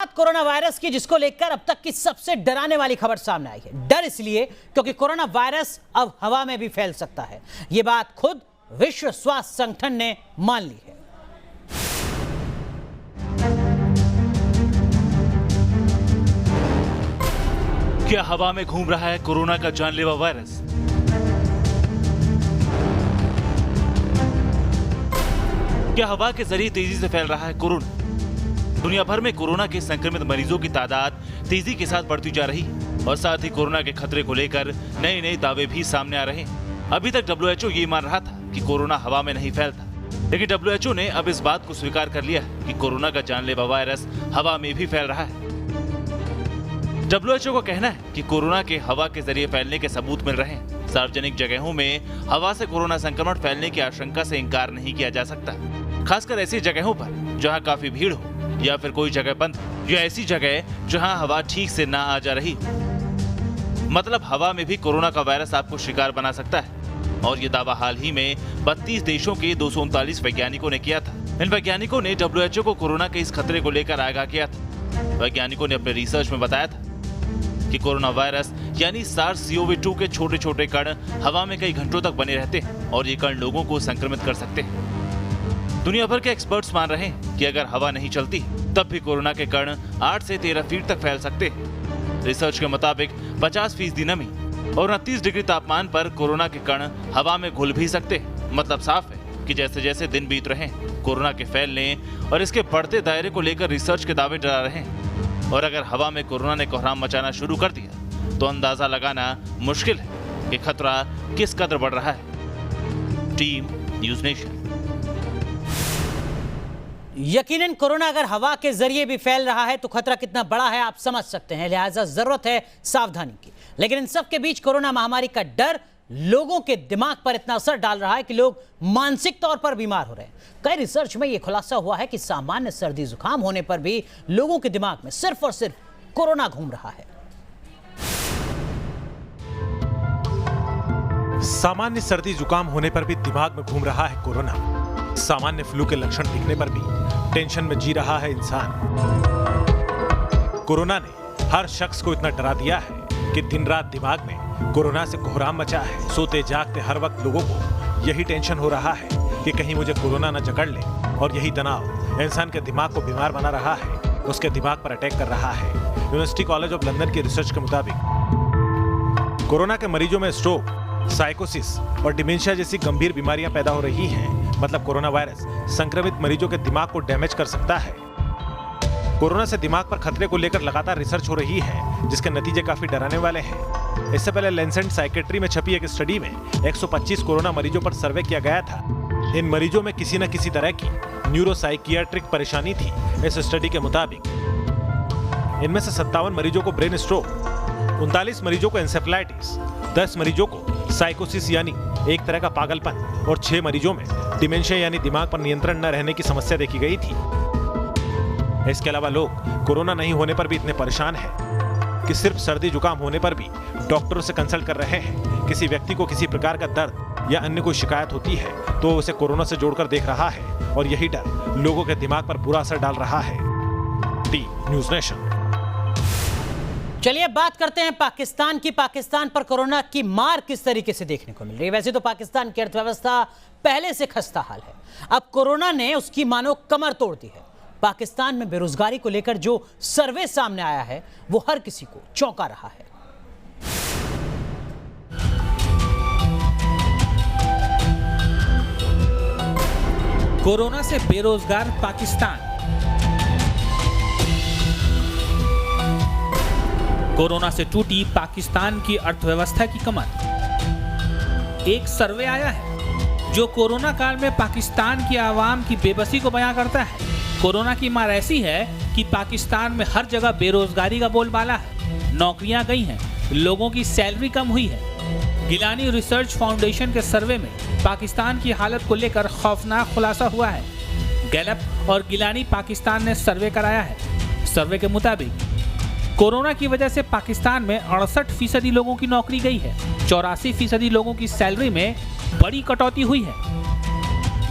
Corona virus की जिसको लेकर अब तक की सबसे डराने वाली खबर सामने आई है। डर इसलिए क्योंकि कोरोना वायरस अब हवा में भी फैल सकता है। यह बात खुद विश्व स्वास्थ्य संगठन ने मान ली है। क्या हवा में घूम रहा है कोरोना का जानलेवा वायरस? क्या हवा के जरिए तेजी से फैल रहा है कोरोना? दुनिया भर में कोरोना के संक्रमित मरीजों की तादाद तेजी के साथ बढ़ती जा रही है और साथ ही कोरोना के खतरे को लेकर नए नए दावे भी सामने आ रहे हैं। अभी तक WHO ये मान रहा था कि कोरोना हवा में नहीं फैलता, लेकिन WHO ने अब इस बात को स्वीकार कर लिया कि कोरोना का जानलेवा वायरस हवा में भी फैल रहा है। WHO का कहना है कि कोरोना के हवा के जरिए फैलने के सबूत मिल रहे हैं। सार्वजनिक जगहों में हवा से कोरोना संक्रमण फैलने की आशंका से इनकार नहीं किया जा सकता, खासकर ऐसी जगहों पर जहां काफी भीड़ हो या फिर कोई जगह बंद हो या ऐसी जगह जहां हवा ठीक से ना आ जा रही हो। मतलब हवा में भी कोरोना का वायरस आपको शिकार बना सकता है और ये दावा हाल ही में 32 देशों के 239 वैज्ञानिकों ने किया था। इन वैज्ञानिकों ने WHO को कोरोना के इस खतरे को लेकर आगाह किया था। वैज्ञानिकों ने अपने रिसर्च में बताया था कि कोरोना वायरस यानी SARS-CoV-2 के छोटे छोटे कण हवा में कई घंटों तक बने रहते हैं और ये कण लोगों को संक्रमित कर सकते हैं। दुनिया भर के एक्सपर्ट्स मान रहे हैं कि अगर हवा नहीं चलती तब भी कोरोना के कण 8 से 13 फीट तक फैल सकते हैं। रिसर्च के मुताबिक 50% नमी और 29 डिग्री तापमान पर कोरोना के कण हवा में घुल भी सकते हैं। मतलब साफ है कि जैसे जैसे दिन बीत रहे हैं, कोरोना के फैलने और इसके बढ़ते दायरे को लेकर रिसर्च के दावे डरा रहे हैं। और अगर हवा में कोरोना ने कोहराम मचाना शुरू कर दिया तो अंदाजा लगाना मुश्किल है कि खतरा किस कदर बढ़ रहा है। Team news nation. यकीनन कोरोना अगर हवा के जरिए भी फैल रहा है तो खतरा कितना बड़ा है आप समझ सकते हैं, लिहाजा जरूरत है सावधानी की। लेकिन इन सब के बीच कोरोना महामारी का डर लोगों के दिमाग पर इतना असर डाल रहा है कि लोग मानसिक तौर पर बीमार हो रहे हैं। कई रिसर्च में यह खुलासा हुआ है कि सामान्य सर्दी जुकाम होने पर भी लोगों के दिमाग में सिर्फ और सिर्फ कोरोना घूम रहा है। सामान्य सर्दी जुकाम होने पर भी दिमाग में घूम रहा है कोरोना। सामान्य फ्लू के लक्षण दिखने पर भी टेंशन में जी रहा है इंसान। कोरोना ने हर शख्स को इतना डरा दिया है कि दिन रात दिमाग में कोरोना से कोहराम मचा है। सोते जागते हर वक्त लोगों को यही टेंशन हो रहा है कि कहीं मुझे कोरोना न जकड़ ले, और यही तनाव इंसान के दिमाग को बीमार बना रहा है, उसके दिमाग पर अटैक कर रहा है। यूनिवर्सिटी कॉलेज ऑफ लंदन की रिसर्च के मुताबिक कोरोना के मरीजों में स्ट्रोक, साइकोसिस और डिमेंशिया जैसी गंभीर बीमारियां पैदा हो रही हैं। मतलब कोरोना वायरस संक्रमित मरीजों के दिमाग को डैमेज कर सकता है। कोरोना से दिमाग पर खतरे को लेकर लगातार रिसर्च हो रही है, जिसके नतीजे काफी डराने वाले हैं। इससे पहले लैंसेट साइकेट्री में छपी एक स्टडी में 125 कोरोना मरीजों पर सर्वे किया गया था। इन मरीजों में किसी न किसी तरह की न्यूरोसाइकियाट्रिक परेशानी थी। इस स्टडी के मुताबिक इनमें से 57 मरीजों को ब्रेन स्ट्रोक, 39 मरीजों को एंसेफेलाइटिस, 10 मरीजों को साइकोसिस यानी एक तरह का पागलपन और 6 मरीजों में डिमेंशिया यानी दिमाग पर नियंत्रण न रहने की समस्या देखी गई थी। इसके अलावा लोग कोरोना नहीं होने पर भी इतने परेशान हैं कि सिर्फ सर्दी जुकाम होने पर भी डॉक्टरों से कंसल्ट कर रहे हैं। किसी व्यक्ति को किसी प्रकार का दर्द या अन्य कोई शिकायत होती है तो उसे कोरोना से जोड़कर देख रहा है और यही डर लोगों के दिमाग पर बुरा असर डाल रहा है। T news nation. चलिए बात करते हैं पाकिस्तान की। पाकिस्तान पर कोरोना की मार किस तरीके से देखने को मिल रही है। वैसे तो पाकिस्तान की अर्थव्यवस्था पहले से खस्ता हाल है, अब कोरोना ने उसकी मानो कमर तोड़ दी है। पाकिस्तान में बेरोजगारी को लेकर जो सर्वे सामने आया है वो हर किसी को चौंका रहा है। कोरोना से बेरोजगार पाकिस्तान। कोरोना से टूटी पाकिस्तान की अर्थव्यवस्था की कमर। एक सर्वे आया है जो कोरोना काल में पाकिस्तान की आवाम की बेबसी को बयां करता है। कोरोना की मार ऐसी है कि पाकिस्तान में हर जगह बेरोजगारी का बोलबाला है। नौकरियां गई हैं, लोगों की सैलरी कम हुई है। गिलानी रिसर्च फाउंडेशन के सर्वे में पाकिस्तान की हालत को लेकर खौफनाक खुलासा हुआ है। गैलप और गिलानी पाकिस्तान ने सर्वे कराया है। सर्वे के मुताबिक कोरोना की वजह से पाकिस्तान में 68% लोगों की नौकरी गई है। 84% लोगों की सैलरी में बड़ी कटौती हुई है।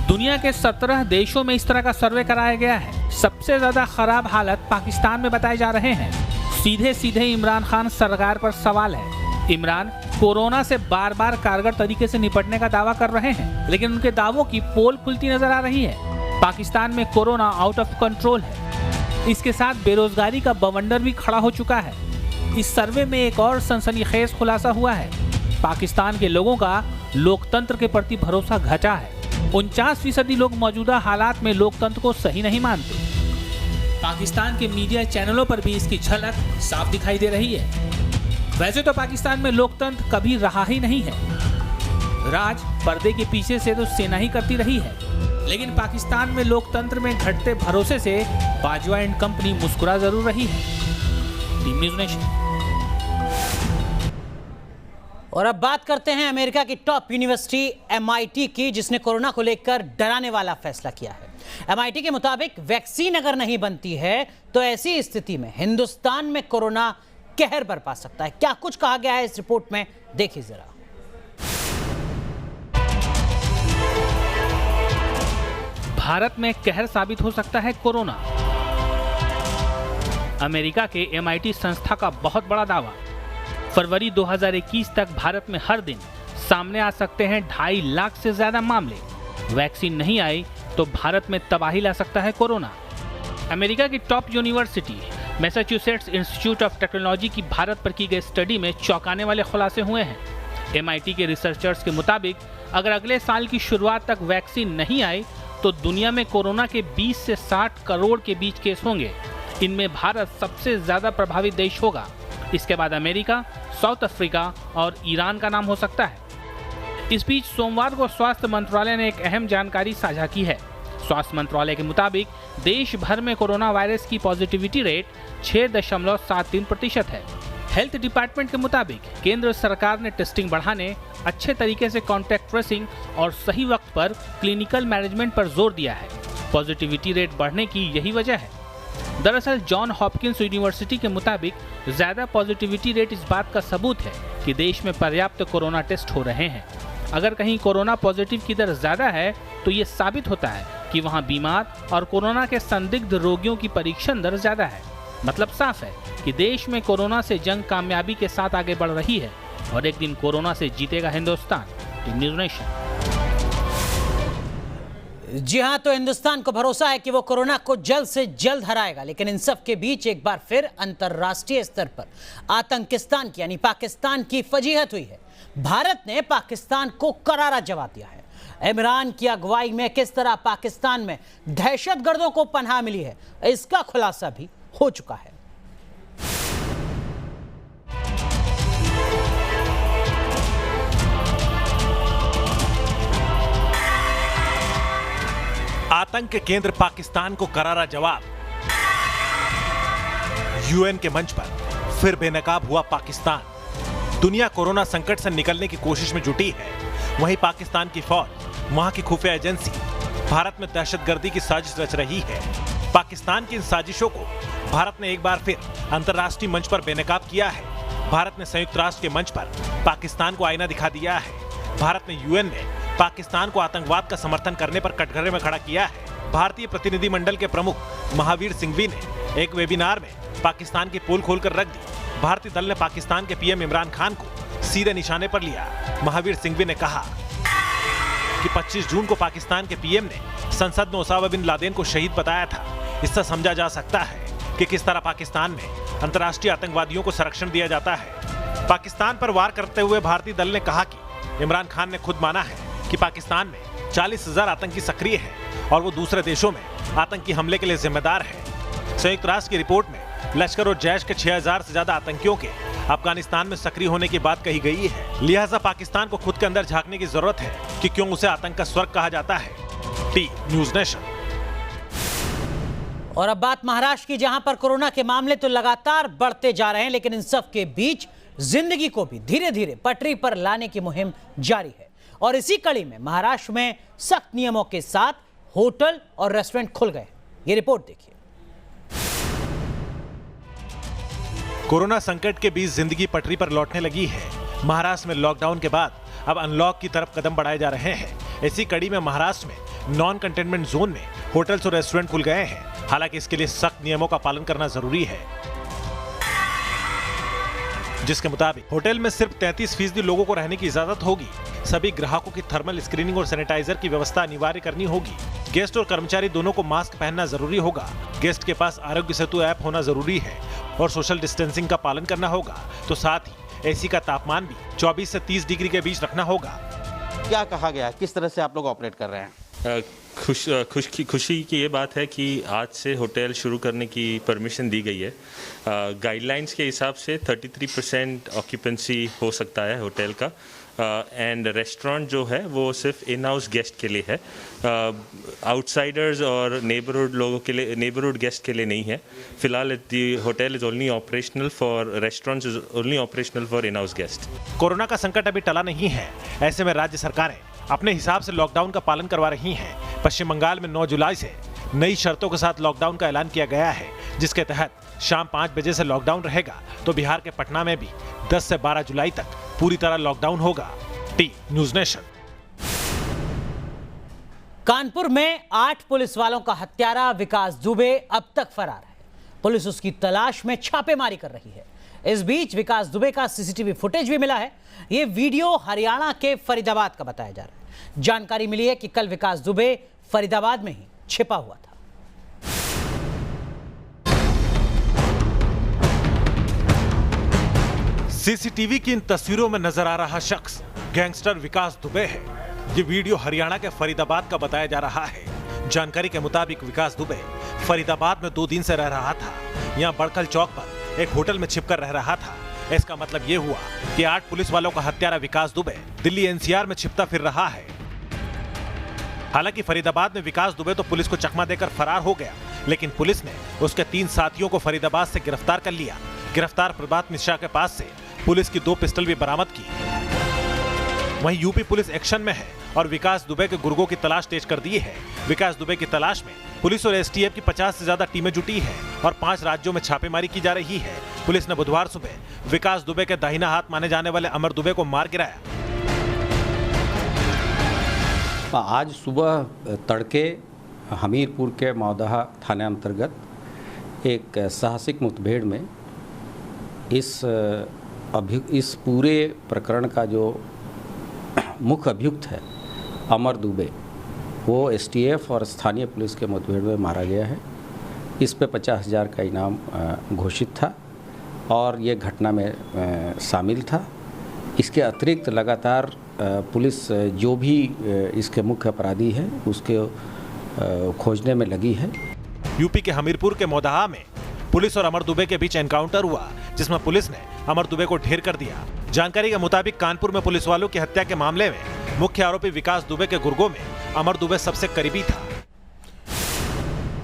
दुनिया के 17 देशों में इस तरह का सर्वे कराया गया है। सबसे ज्यादा खराब हालत पाकिस्तान में बताए जा रहे हैं। सीधे सीधे इमरान खान सरकार पर सवाल है। इमरान कोरोना से बार बार कारगर तरीके से निपटने का दावा कर रहे हैं, लेकिन उनके दावों की पोल खुलती नजर आ रही है। पाकिस्तान में कोरोना आउट ऑफ कंट्रोल है। इसके साथ बेरोजगारी का बवंडर भी खड़ा हो चुका है। इस सर्वे में एक और सनसनीखेज खुलासा हुआ है। पाकिस्तान के लोगों का लोकतंत्र के प्रति भरोसा घटा है। 49% लोग मौजूदा हालात में लोकतंत्र को सही नहीं मानते। पाकिस्तान के मीडिया चैनलों पर भी इसकी झलक साफ दिखाई दे रही है। वैसे तो पाकिस्तान में लोकतंत्र कभी रहा ही नहीं है। राज पर्दे के पीछे से तो सेना ही करती रही है, लेकिन पाकिस्तान में लोकतंत्र में घटते भरोसे से बाजवा एंड कंपनी मुस्कुरा जरूर रही है। Team news nation. और अब बात करते हैं अमेरिका की टॉप यूनिवर्सिटी MIT की, जिसने कोरोना को लेकर डराने वाला फैसला किया है। MIT के मुताबिक वैक्सीन अगर नहीं बनती है तो ऐसी स्थिति में हिंदुस्तान में कोरोना कहर बरपा सकता है। क्या कुछ कहा गया है इस रिपोर्ट में, देखिए जरा। भारत में कहर साबित हो सकता है कोरोना। अमेरिका के MIT संस्था का बहुत बड़ा दावा। फरवरी 2021 तक भारत में हर दिन सामने आ सकते हैं 2.5 लाख से ज्यादा मामले। वैक्सीन नहीं आई तो भारत में तबाही ला सकता है कोरोना। अमेरिका की top university Massachusetts institute of technology की भारत पर की गई स्टडी में चौंकाने वाले खुलासे हुए हैं। MIT के रिसर्चर्स के मुताबिक अगर अगले साल की शुरुआत तक वैक्सीन नहीं आई तो दुनिया में कोरोना के 20 से 60 करोड़ के बीच केस होंगे। इनमें भारत सबसे ज्यादा प्रभावित देश होगा। इसके बाद अमेरिका, साउथ अफ्रीका और ईरान का नाम हो सकता है। इस बीच सोमवार को स्वास्थ्य मंत्रालय ने एक अहम जानकारी साझा की है। स्वास्थ्य मंत्रालय के मुताबिक देश भर में कोरोना वायरस की पॉजिटिविटी रेट 6.73% है। हेल्थ डिपार्टमेंट के मुताबिक केंद्र सरकार ने टेस्टिंग बढ़ाने, अच्छे तरीके से कॉन्टैक्ट ट्रेसिंग और सही वक्त पर क्लिनिकल मैनेजमेंट पर जोर दिया है। पॉजिटिविटी रेट बढ़ने की यही वजह है। दरअसल जॉन हॉपकिंस यूनिवर्सिटी के मुताबिक ज्यादा पॉजिटिविटी रेट इस बात का सबूत है कि देश में पर्याप्त कोरोना टेस्ट हो रहे हैं। अगर कहीं कोरोना पॉजिटिव की दर ज्यादा है तो ये साबित होता है कि वहां बीमार और कोरोना के संदिग्ध रोगियों की परीक्षण दर ज्यादा है। मतलब साफ है कि देश में कोरोना से जंग कामयाबी के साथ आगे बढ़ रही है और एक दिन कोरोना से जीतेगा हिंदुस्तान। Team news nation. जी हां, तो हिंदुस्तान को भरोसा है कि वो कोरोना को जल्द से जल्द हराएगा। लेकिन इन सब के बीच एक बार फिर अंतर्राष्ट्रीय स्तर पर आतंकिस्तान की यानी पाकिस्तान की फजीहत हुई है। भारत ने पाकिस्तान को करारा जवाब दिया है। इमरान की अगुवाई में किस तरह पाकिस्तान में दहशतगर्दों को पनाह मिली है, इसका खुलासा भी हो चुका है। आतंक के केंद्र पाकिस्तान को करारा जवाब। UN के मंच पर फिर बेनकाब हुआ पाकिस्तान। दुनिया कोरोना संकट से निकलने की कोशिश में जुटी है। वहीं पाकिस्तान की फौज, वहां की खुफिया एजेंसी भारत में दहशतगर्दी की साजिश रच रही है। पाकिस्तान की इन साजिशों को भारत ने एक बार फिर अंतर्राष्ट्रीय मंच पर बेनकाब किया है। भारत ने संयुक्त राष्ट्र के मंच पर पाकिस्तान को आईना दिखा दिया है। भारत ने UN में पाकिस्तान को आतंकवाद का समर्थन करने पर कटघरे में खड़ा किया है। भारतीय प्रतिनिधिमंडल के प्रमुख महावीर सिंघवी ने एक वेबिनार में पाकिस्तान की पोल खोलकर रख दी। भारतीय दल ने पाकिस्तान के PM इमरान खान को सीधे निशाने पर लिया। महावीर सिंघवी ने कहा कि 25 जून को पाकिस्तान के PM ने संसद में ओसामा बिन लादेन को शहीद बताया था। इससे समझा जा सकता है कि किस तरह पाकिस्तान में अंतर्राष्ट्रीय आतंकवादियों को संरक्षण दिया जाता है। पाकिस्तान पर वार करते हुए भारतीय दल ने कहा कि इमरान खान ने खुद माना है कि पाकिस्तान में 40,000 आतंकी सक्रिय हैं और वो दूसरे देशों में आतंकी हमले के लिए जिम्मेदार है। संयुक्त राष्ट्र की रिपोर्ट में लश्कर और जैश के 6,000 से ज्यादा आतंकियों के अफगानिस्तान में सक्रिय होने की बात कही गई है। लिहाजा पाकिस्तान को खुद के अंदर झांकने की जरूरत है कि क्यों उसे आतंक का स्वर्ग कहा जाता है। Team news nation. और अब बात महाराष्ट्र की, जहां पर कोरोना के मामले तो लगातार बढ़ते जा रहे हैं, लेकिन इन सब के बीच जिंदगी को भी धीरे धीरे पटरी पर लाने की मुहिम जारी है। और इसी कड़ी में महाराष्ट्र में सख्त नियमों के साथ होटल और रेस्टोरेंट खुल गए। ये रिपोर्ट देखिए। कोरोना संकट के बीच जिंदगी पटरी पर लौटने लगी है। महाराष्ट्र में लॉकडाउन के बाद अब अनलॉक की तरफ कदम बढ़ाए जा रहे हैं। इसी कड़ी में महाराष्ट्र में नॉन कंटेनमेंट जोन में होटल्स और रेस्टोरेंट खुल गए हैं। हालांकि इसके लिए सख्त नियमों का पालन करना जरूरी है, जिसके मुताबिक होटल में सिर्फ 33% लोगों को रहने की इजाजत होगी। सभी ग्राहकों की थर्मल स्क्रीनिंग और सैनिटाइजर की व्यवस्था अनिवार्य करनी होगी। गेस्ट और कर्मचारी दोनों को मास्क पहनना जरूरी होगा। गेस्ट के पास आरोग्य सेतु ऐप होना जरूरी है और सोशल डिस्टेंसिंग का पालन करना होगा। तो साथ ही एसी का तापमान भी 24 से 30 डिग्री के बीच रखना होगा। क्या कहा गया, किस तरह से आप लोग ऑपरेट कर रहे हैं? खुशी की ये बात है कि आज से होटल शुरू करने की परमिशन दी गई है। गाइडलाइंस के हिसाब से 33% ऑक्यूपेंसी हो सकता है होटल का, एंड रेस्टोरेंट जो है वो सिर्फ इन हाउस गेस्ट के लिए है, आउटसाइडर्स और नेबरहुड लोगों के लिए, नेबरहुड गेस्ट के लिए नहीं है। फिलहाल the hotel is only operational for restaurants, is only operational for in house guest. Corona का संकट अभी टला नहीं है, ऐसे में राज्य सरकारें अपने हिसाब से लॉकडाउन का पालन करवा रही हैं। पश्चिम बंगाल में 9 जुलाई से नई शर्तों के साथ लॉकडाउन का ऐलान किया गया है, जिसके तहत शाम 5 बजे से लॉकडाउन रहेगा। तो बिहार के पटना में भी 10 से 12 जुलाई तक पूरी तरह लॉकडाउन होगा। T news nation. कानपुर में 8 पुलिस वालों का हत्यारा विकास दुबे अब तक फरार है। पुलिस उसकी तलाश में छापेमारी कर रही है। इस बीच विकास दुबे का सीसीटीवी फुटेज भी मिला है। यह वीडियो हरियाणा के फरीदाबाद का बताया जा रहा है। जानकारी मिली है कि कल विकास दुबे फरीदाबाद में ही छिपा हुआ था। सीसीटीवी की इन तस्वीरों में नजर आ रहा शख्स गैंगस्टर विकास दुबे है। ये वीडियो हरियाणा के फरीदाबाद का बताया जा रहा है। जानकारी के मुताबिक विकास दुबे फरीदाबाद में 2 दिन से रह रहा था। यहाँ बड़कल चौक पर एक होटल में छिपकर रह रहा था। इसका मतलब ये हुआ कि 8 पुलिस वालों का हत्यारा विकास दुबे दिल्ली एनसीआर में छिपता फिर रहा है। हालांकि फरीदाबाद में विकास दुबे तो पुलिस को चकमा देकर फरार हो गया, लेकिन पुलिस ने उसके 3 साथियों को फरीदाबाद से गिरफ्तार कर लिया। गिरफ्तार प्रभात मिश्रा के पास से पुलिस की 2 पिस्टल भी बरामद की। वहीं यूपी पुलिस एक्शन में है और विकास दुबे के गुर्गों की तलाश तेज कर दी है। विकास दुबे की तलाश में पुलिस और एसटीएफ की 50 से ज्यादा टीमें जुटी हैं और 5 राज्यों में छापेमारी की जा रही है। पुलिस ने बुधवार सुबह विकास दुबे के दाहिना हाथ माने जाने वाले अमर दुबे को मार गिराया। आज सुबह तड़के हमीरपुर के मौदहा थाने अंतर्गत एक साहसिक मुठभेड़ में इस पूरे प्रकरण का जो मुख्य अभियुक्त है अमर दुबे, वो एसटीएफ और स्थानीय पुलिस के मुठभेड़ में मारा गया है। इस पे 50,000 का इनाम घोषित था और ये घटना में शामिल था। इसके अतिरिक्त लगातार पुलिस जो भी इसके मुख्य अपराधी है उसके खोजने में लगी है। यूपी के हमीरपुर के मौदहा में पुलिस और अमर दुबे के बीच एनकाउंटर हुआ, जिसमें पुलिस ने अमर दुबे को ढेर कर दिया। जानकारी के मुताबिक कानपुर में पुलिस वालों की हत्या के मामले में मुख्य आरोपी विकास दुबे के गुर्गों में अमर दुबे सबसे करीबी था।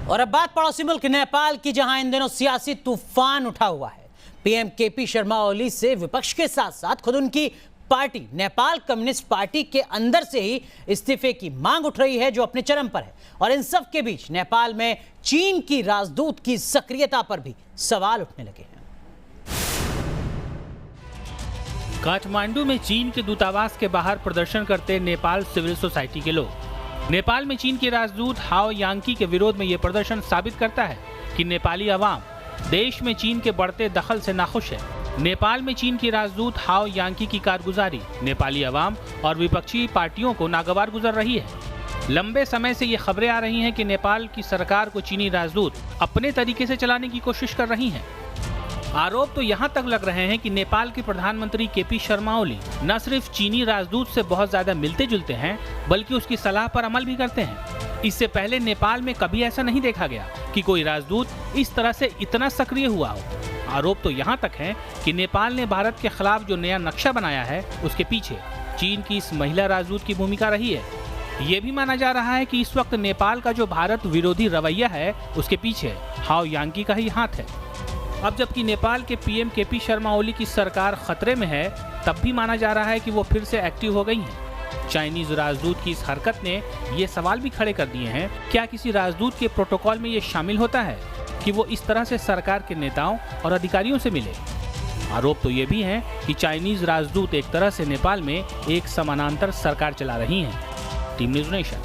और अब बात पड़ोसी मुल्क नेपाल की, जहां इन दिनों सियासी तूफान उठा हुआ है। पीएम केपी शर्मा ओली से विपक्ष के साथ साथ खुद उनकी पार्टी नेपाल कम्युनिस्ट पार्टी के अंदर से ही इस्तीफे की मांग उठ रही है, जो अपने चरम पर है। और इन सब के बीच नेपाल में चीन की राजदूत की सक्रियता पर भी सवाल उठने लगे हैं। काठमांडू में चीन के दूतावास के बाहर प्रदर्शन करते नेपाल सिविल सोसाइटी के लोग। नेपाल में चीन के राजदूत हाओ यांकी के विरोध में यह प्रदर्शन साबित करता है कि नेपाली अवाम देश में चीन के बढ़ते दखल से नाखुश है। नेपाल में चीन की राजदूत हाओ यांकी की कारगुजारी नेपाली अवाम और विपक्षी पार्टियों को नागवार गुजर रही है। लंबे समय से ये खबरें आ रही हैं कि नेपाल की सरकार को चीनी राजदूत अपने तरीके से चलाने की कोशिश कर रही हैं। आरोप तो यहाँ तक लग रहे हैं कि नेपाल के प्रधानमंत्री केपी शर्मा ओली न सिर्फ चीनी राजदूत से बहुत ज्यादा मिलते जुलते हैं, बल्कि उसकी सलाह पर अमल भी करते हैं। इससे पहले नेपाल में कभी ऐसा नहीं देखा गया कि कोई राजदूत इस तरह से इतना सक्रिय हुआ हो। आरोप तो यहाँ तक है कि नेपाल ने भारत के खिलाफ जो नया नक्शा बनाया है, उसके पीछे चीन की इस महिला राजदूत की भूमिका रही है। ये भी माना जा रहा है कि इस वक्त नेपाल का जो भारत विरोधी रवैया है, उसके पीछे हाओ यांकी का ही हाथ है। अब जबकि नेपाल के पीएम केपी शर्मा ओली की सरकार खतरे में है, तब भी माना जा रहा है कि वो फिर से एक्टिव हो गई हैं। चाइनीज राजदूत की इस हरकत ने ये सवाल भी खड़े कर दिए हैं, क्या किसी राजदूत के प्रोटोकॉल में ये शामिल होता है कि वो इस तरह से सरकार के नेताओं और अधिकारियों से मिले। आरोप तो ये भी है कि चाइनीज राजदूत एक तरह से नेपाल में एक समानांतर सरकार चला रही हैं। Team news nation.